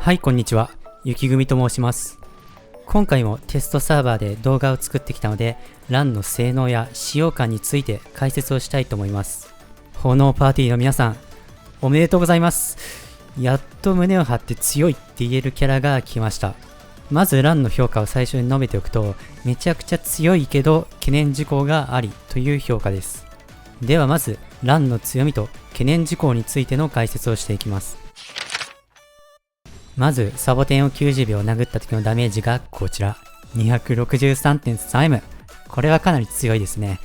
はい、こんにちは。雪組と申します。今回もテストサーバーで動画を作ってきたので、LAN の性能や使用感について解説をしたいと思います。炎パーティーの皆さん、おめでとうございます。やっと胸を張って強いって言えるキャラが来ました。まず LAN の評価を最初に述べておくと、めちゃくちゃ強いけど懸念事項がありという評価です。ではまず LAN の強みと懸念事項についての解説をしていきます。まずサボテンを90秒殴った時のダメージがこちら 263.3M。 これはかなり強いですね。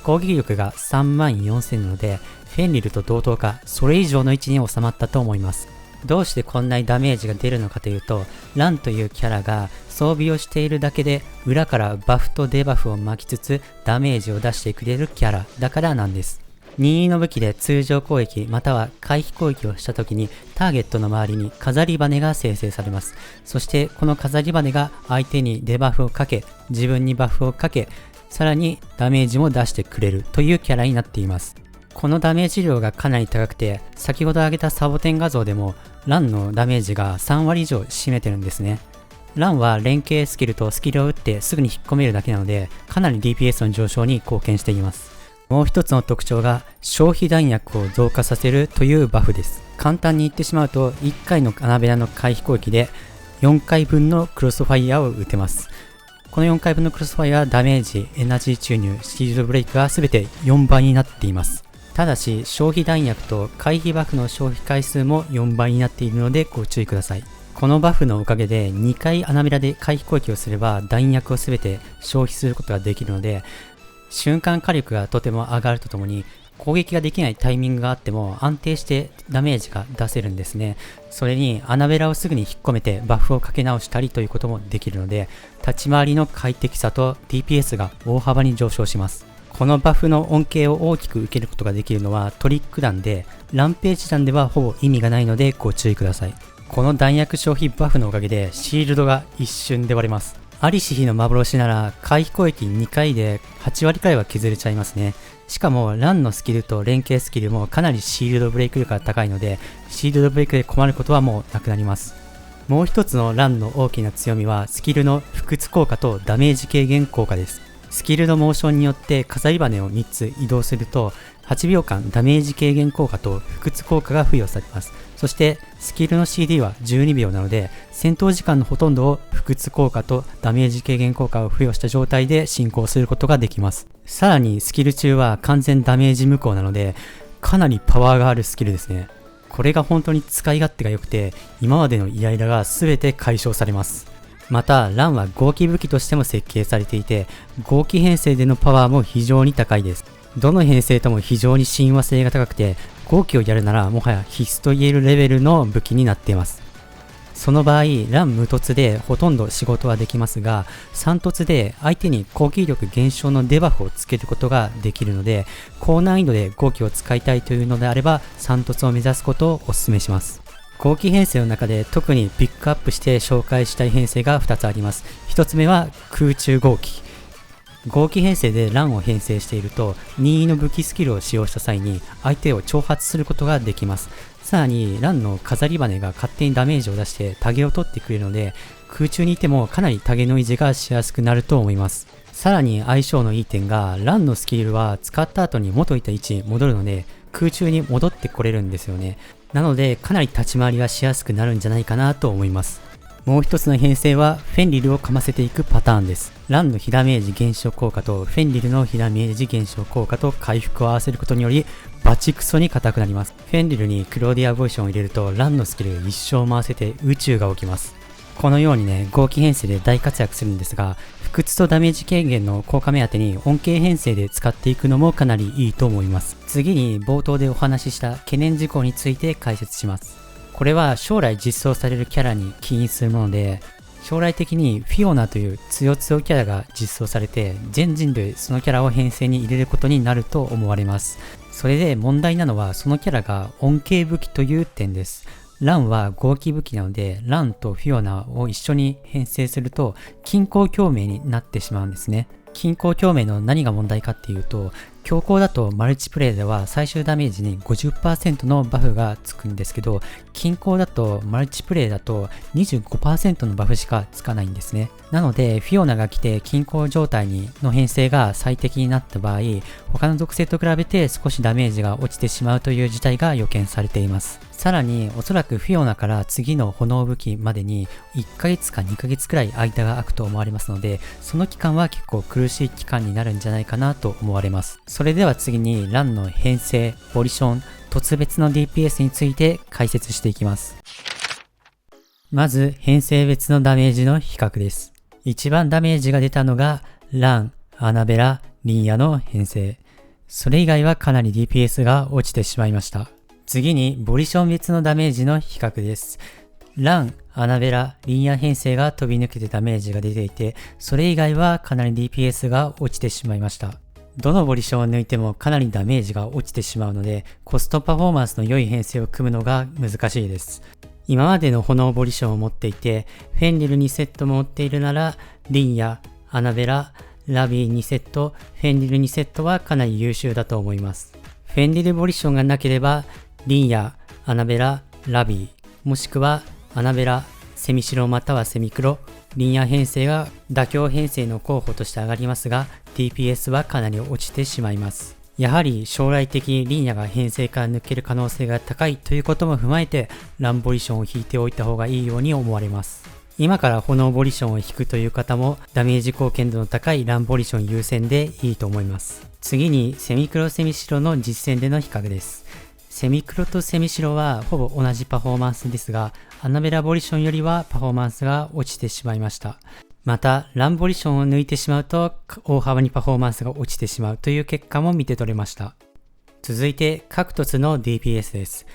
攻撃力が34000なのでフェンリルと同等かそれ以上の位置に収まったと思います。どうしてこんなにダメージが出るのかというと、ランというキャラが装備をしているだけで裏からバフとデバフを巻きつつダメージを出してくれるキャラだからなんです。任意の武器で通常攻撃または回避攻撃をした時にターゲットの周りに飾り羽が生成されます。そしてこの飾り羽が相手にデバフをかけ、自分にバフをかけ、さらにダメージも出してくれるというキャラになっています。このダメージ量がかなり高くて、先ほど挙げたサボテン画像でもランのダメージが3割以上占めてるんですね。ランは連携スキルとスキルを打ってすぐに引っ込めるだけなので、かなり DPS の上昇に貢献しています。もう一つの特徴が消費弾薬を増加させるというバフです。簡単に言ってしまうと、1回のアナベラの回避攻撃で4回分のクロスファイヤーを打てます。この4回分のクロスファイヤー、ダメージ、エナジー注入、シールドブレイクが全て4倍になっています。ただし消費弾薬と回避バフの消費回数も4倍になっているのでご注意ください。このバフのおかげで2回アナベラで回避攻撃をすれば弾薬を全て消費することができるので、瞬間火力がとても上がるとともに攻撃ができないタイミングがあっても安定してダメージが出せるんですね。それにアナベラをすぐに引っ込めてバフをかけ直したりということもできるので、立ち回りの快適さと DPS が大幅に上昇します。このバフの恩恵を大きく受けることができるのはトリック弾で、ランページ弾ではほぼ意味がないのでご注意ください。この弾薬消費バフのおかげでシールドが一瞬で割れます。アリシヒの幻なら回避攻撃2回で8割くらいは削れちゃいますね。しかもランのスキルと連携スキルもかなりシールドブレイク力が高いので、シールドブレイクで困ることはもうなくなります。もう一つのランの大きな強みはスキルの不屈効果とダメージ軽減効果です。スキルのモーションによって飾り羽を3つ移動すると8秒間ダメージ軽減効果と不屈効果が付与されます。そしてスキルの CD は12秒なので、戦闘時間のほとんどを不屈効果とダメージ軽減効果を付与した状態で進行することができます。さらにスキル中は完全ダメージ無効なので、かなりパワーがあるスキルですね。これが本当に使い勝手が良くて、今までのイライラが全て解消されます。またランは合気武器としても設計されていて、合気編成でのパワーも非常に高いです。どの編成とも非常に親和性が高くて、合気をやるならもはや必須と言えるレベルの武器になっています。その場合ラン無凸でほとんど仕事はできますが、3凸で相手に攻撃力減少のデバフをつけることができるので、高難易度で合気を使いたいというのであれば3凸を目指すことをお勧めします。合気編成の中で特にピックアップして紹介したい編成が2つあります。1つ目は空中合気。合気編成でランを編成していると、任意の武器スキルを使用した際に相手を挑発することができます。さらにランの飾り羽が勝手にダメージを出してタゲを取ってくれるので、空中にいてもかなりタゲの維持がしやすくなると思います。さらに相性のいい点が、ランのスキルは使った後に元いた位置に戻るので空中に戻ってこれるんですよね。なのでかなり立ち回りがしやすくなるんじゃないかなと思います。もう一つの編成はフェンリルをかませていくパターンです。ランの被ダメージ減少効果とフェンリルの被ダメージ減少効果と回復を合わせることによりバチクソに硬くなります。フェンリルにクローディアボイションを入れるとランのスキル一生回せて宇宙が起きます。このようにね、合気編成で大活躍するんですが、不屈とダメージ軽減の効果目当てに恩恵編成で使っていくのもかなりいいと思います。次に冒頭でお話しした懸念事項について解説します。これは将来実装されるキャラに起因するもので、将来的にフィオナという強強キャラが実装されて全人類そのキャラを編成に入れることになると思われます。それで問題なのはそのキャラが恩恵武器という点です。ランは合気武器なので、ランとフィオナを一緒に編成すると均衡共鳴になってしまうんですね。均衡共鳴の何が問題かっていうと、強行だとマルチプレイでは最終ダメージに 50% のバフがつくんですけど、均衡だとマルチプレイだと 25% のバフしかつかないんですね。なのでフィオナが来て均衡状態の編成が最適になった場合、他の属性と比べて少しダメージが落ちてしまうという事態が予見されています。さらにおそらくフィオナから次の炎武器までに1ヶ月か2ヶ月くらい間が空くと思われますので、その期間は結構苦しい期間になるんじゃないかなと思われます。それでは次にランの編成、ポリション、突別の DPS について解説していきます。まず編成別のダメージの比較です。一番ダメージが出たのがラン、アナベラ、リンヤの編成。それ以外はかなり DPS が落ちてしまいました。次にボリション別のダメージの比較です。ラン、アナベラ、リンヤ編成が飛び抜けてダメージが出ていて、それ以外はかなり DPS が落ちてしまいました。どのボリションを抜いてもかなりダメージが落ちてしまうので、コストパフォーマンスの良い編成を組むのが難しいです。今までの炎ボリションを持っていて、フェンリル2セットも持っているなら、リンヤ、アナベラ、ラビー2セット、フェンリル2セットはかなり優秀だと思います。フェンリルボリションがなければ、リンヤ、アナベラ、ラビー、もしくはアナベラ、セミ白またはセミ黒、リンヤ編成が妥協編成の候補として上がりますが、DPS はかなり落ちてしまいます。やはり将来的にリンヤが編成から抜ける可能性が高いということも踏まえて、ランボリションを引いておいた方がいいように思われます。今から炎ボリションを引くという方もダメージ貢献度の高いランボリション優先でいいと思います。次にセミ黒セミ白の実戦での比較です。セミ黒とセミ白はほぼ同じパフォーマンスですが、アナベラボリションよりはパフォーマンスが落ちてしまいました。また、ランボリションを抜いてしまうと大幅にパフォーマンスが落ちてしまうという結果も見て取れました。続いて、各突の DPS です。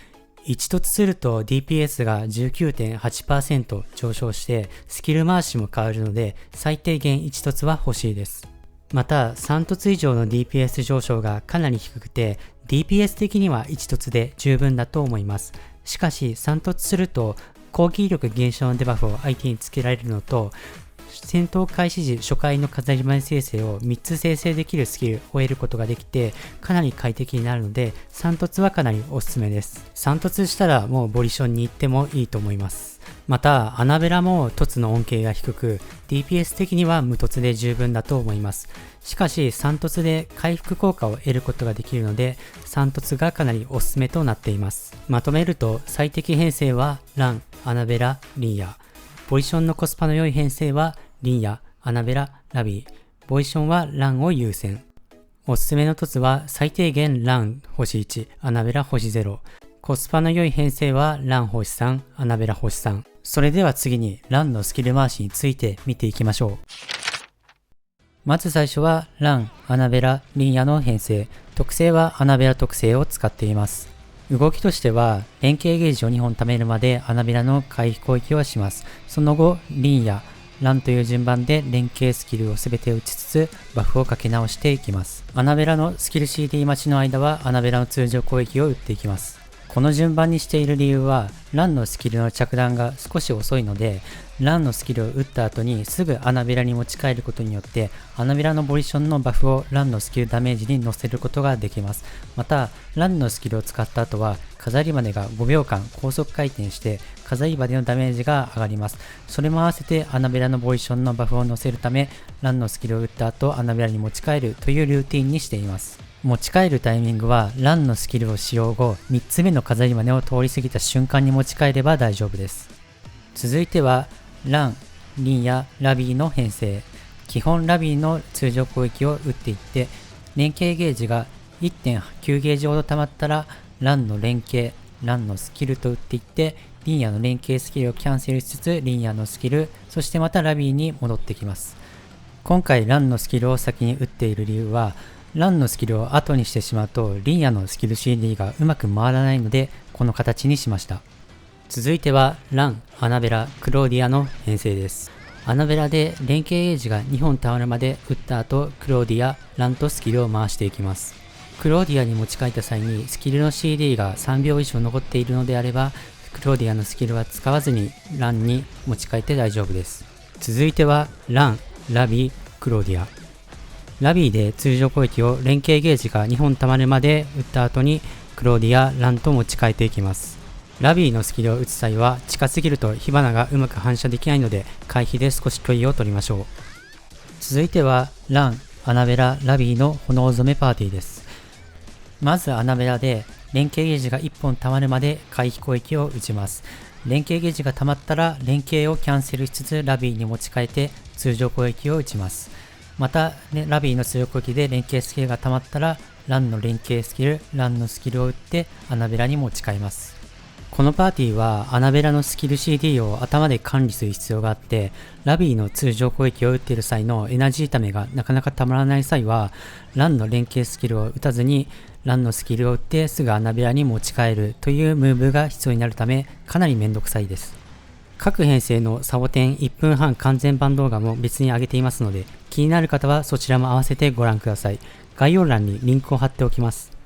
1突すると DPS が 19.8% 上昇してスキル回しも変わるので最低限1突は欲しいです。また3突以上の DPS 上昇がかなり低くて DPS 的には1突で十分だと思います。しかし3突すると攻撃力減少のデバフを相手につけられるのと戦闘開始時初回の飾り前生成を3つ生成できるスキルを得ることができてかなり快適になるので3突はかなりおすすめです。3突したらもうボリションに行ってもいいと思います。またアナベラも突の恩恵が低く DPS 的には無突で十分だと思います。しかし3突で回復効果を得ることができるので3突がかなりおすすめとなっています。まとめると最適編成はラン、アナベラ、リンヤ。ボリションのコスパの良い編成はリンヤ、アナベラ、ラビー。ボリションはランを優先。おすすめの凸は最低限ラン星1、アナベラ星0。コスパの良い編成はラン星3、アナベラ星3。それでは次にランのスキル回しについて見ていきましょう。まず最初はラン、アナベラ、リンヤの編成。特性はアナベラ特性を使っています。動きとしては連携ゲージを2本貯めるまでアナベラの回避攻撃をします。その後、リンヤ、ランという順番で連携スキルを全て打ちつつバフをかけ直していきます。アナベラのスキル CD 待ちの間はアナベラの通常攻撃を打っていきます。この順番にしている理由はランのスキルの着弾が少し遅いのでランのスキルを打った後にすぐアナベラに持ち帰ることによってアナベラのボリションのバフをランのスキルダメージに乗せることができます。またランのスキルを使った後は飾り羽が5秒間高速回転して飾り羽のダメージが上がります。それも合わせてアナベラのボリションのバフを乗せるためランのスキルを打った後アナベラに持ち帰るというルーティンにしています。持ち帰るタイミングはランのスキルを使用後3つ目の飾り羽を通り過ぎた瞬間に持ち帰れば大丈夫です。続いてはラン、リンやラビーの編成。基本ラビーの通常攻撃を打っていって連携ゲージが 1.9 ゲージほど溜まったらランの連携、ランのスキルと打っていってリンヤの連携スキルをキャンセルしつつリンヤのスキル、そしてまたラビーに戻ってきます。今回ランのスキルを先に打っている理由はランのスキルを後にしてしまうとリンヤのスキル CD がうまく回らないのでこの形にしました。続いてはラン、アナベラ、クローディアの編成です。アナベラで連携ゲージが2本溜まるまで打った後クローディア、ランとスキルを回していきます。クローディアに持ち帰った際にスキルの CD が3秒以上残っているのであればクローディアのスキルは使わずにランに持ち帰って大丈夫です。続いてはラン、ラビー、クローディア。ラビーで通常攻撃を連携ゲージが2本溜まるまで打った後にクローディやランと持ち替えていきます。ラビーのスキルを打つ際は近すぎると火花がうまく反射できないので回避で少し距離を取りましょう。続いてはラン、アナベラ、ラビーの炎染めパーティーです。まずアナベラで連携ゲージが1本溜まるまで回避攻撃を打ちます。連携ゲージが溜まったら連携をキャンセルしつつラビーに持ち替えて通常攻撃を打ちます。また、ラビーの通常攻撃で連携スキルが溜まったらランの連携スキル、ランのスキルを打ってアナベラに持ち替えます。このパーティーはアナベラのスキル CD を頭で管理する必要があって、ラビーの通常攻撃を打っている際のエナジーためがなかなかたまらない際は、ランの連携スキルを打たずに、ランのスキルを打ってすぐアナベラに持ち帰るというムーブが必要になるため、かなりめんどくさいです。各編成のサボテン1分半完全版動画も別に上げていますので、気になる方はそちらも合わせてご覧ください。概要欄にリンクを貼っておきます。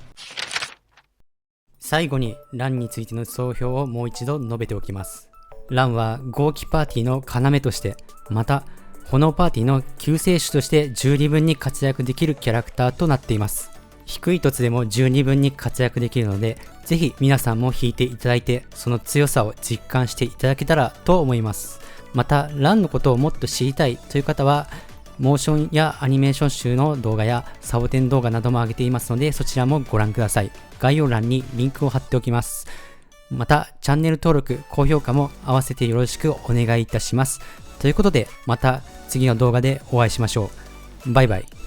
最後にランについての総評をもう一度述べておきます。ランは合気パーティーの要として、また炎パーティーの救世主として十二分に活躍できるキャラクターとなっています。低い凸でも十二分に活躍できるので、ぜひ皆さんも弾いていただいて、その強さを実感していただけたらと思います。また、ランのことをもっと知りたいという方は、モーションやアニメーション集の動画やサボテン動画なども上げていますので、そちらもご覧ください。概要欄にリンクを貼っておきます。また、チャンネル登録、高評価も合わせてよろしくお願いいたします。ということで、また次の動画でお会いしましょう。バイバイ。